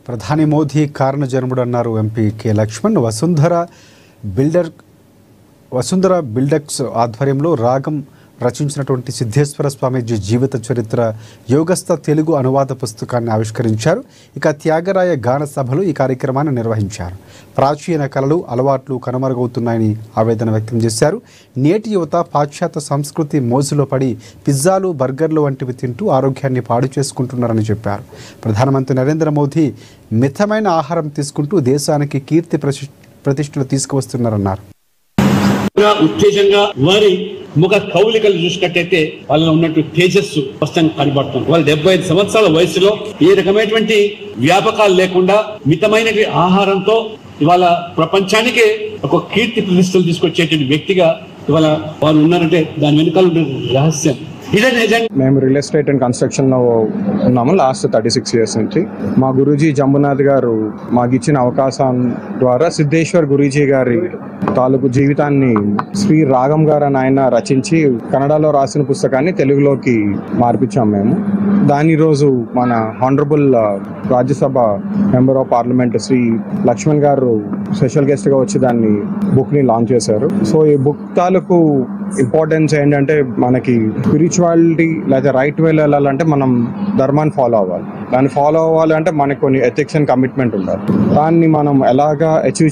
ప్రధాని మోదీ కారణ జన్ముడు అన్నారు ఎంపీ కె లక్ష్మణ్. వసుంధర బిల్డక్స్ ఆధ్వర్యంలో రాగం రచించినటువంటి సిద్ధేశ్వర స్వామీజీ జీవిత చరిత్ర యోగస్థ తెలుగు అనువాద పుస్తకాన్ని ఆవిష్కరించారు. ఇక త్యాగరాయ గాన సభలు ఈ కార్యక్రమాన్ని నిర్వహించారు. ప్రాచీన కళలు అలవాట్లు కనుమరుగవుతున్నాయని ఆవేదన వ్యక్తం చేశారు. నేటి యువత పాశ్చాత్య సంస్కృతి మోజులో పడి పిజ్జాలు బర్గర్లు వంటివి తింటూ ఆరోగ్యాన్ని పాడు చేసుకుంటున్నారని చెప్పారు. ప్రధానమంత్రి నరేంద్ర మోదీ మితమైన ఆహారం తీసుకుంటూ దేశానికి కీర్తి ప్రతిష్టలు తీసుకువస్తున్నారన్నారు. ఉత్తేజంగా వారి ముఖ కౌలికలు చూసినట్టయితే వాళ్ళలో ఉన్నట్టు తేజస్సు స్పష్టంగా కనబడుతుంది. వాళ్ళు 75 సంవత్సరాల వయసులో ఏ రకమైనటువంటి వ్యాపకాలు లేకుండా మితమైన ఆహారంతో ఇవాళ ప్రపంచానికే ఒక కీర్తి ప్రతిష్టలు తీసుకొచ్చేటువంటి వ్యక్తిగా ఇవాళ వారు ఉన్నారంటే దాని వెనుకాల ఉన్న రహస్యం ఇదే. నిజంగా మేము రియల్ ఎస్టేట్ అండ్ కన్స్ట్రక్షన్ లో ఉన్నాము లాస్ట్ 36 years నుంచి. మా గురూజీ జంబునాథ్ గారు మాకు ఇచ్చిన అవకాశం ద్వారా సిద్ధేశ్వర్ గురూజీ గారి తాలూకు జీవితాన్ని శ్రీ రాగం గారు అని ఆయన రచించి కన్నడలో రాసిన పుస్తకాన్ని తెలుగులోకి మార్పించాం మేము. దాని రోజు మన honourable Rajya Sabha member of parliament Shri Lakshman గారు స్పెషల్ గెస్ట్ గా వచ్చి దాన్ని బుక్ ని లాంచ్ చేశారు. సో ఈ బుక్ తాలూకు ఇంపార్టెన్స్ ఏంటంటే మనకి స్పిరిచువాలిటీ లేదా రైట్ వేలో వెళ్ళాలంటే మనం ధర్మాన్ని ఫాలో అవ్వాలి. దాన్ని ఫాలో అవ్వాలి అంటే మనకు కొన్ని ఎథిక్స్ అండ్ కమిట్మెంట్ ఉండాలి. దాన్ని మనం ఎలాగా అచీవ్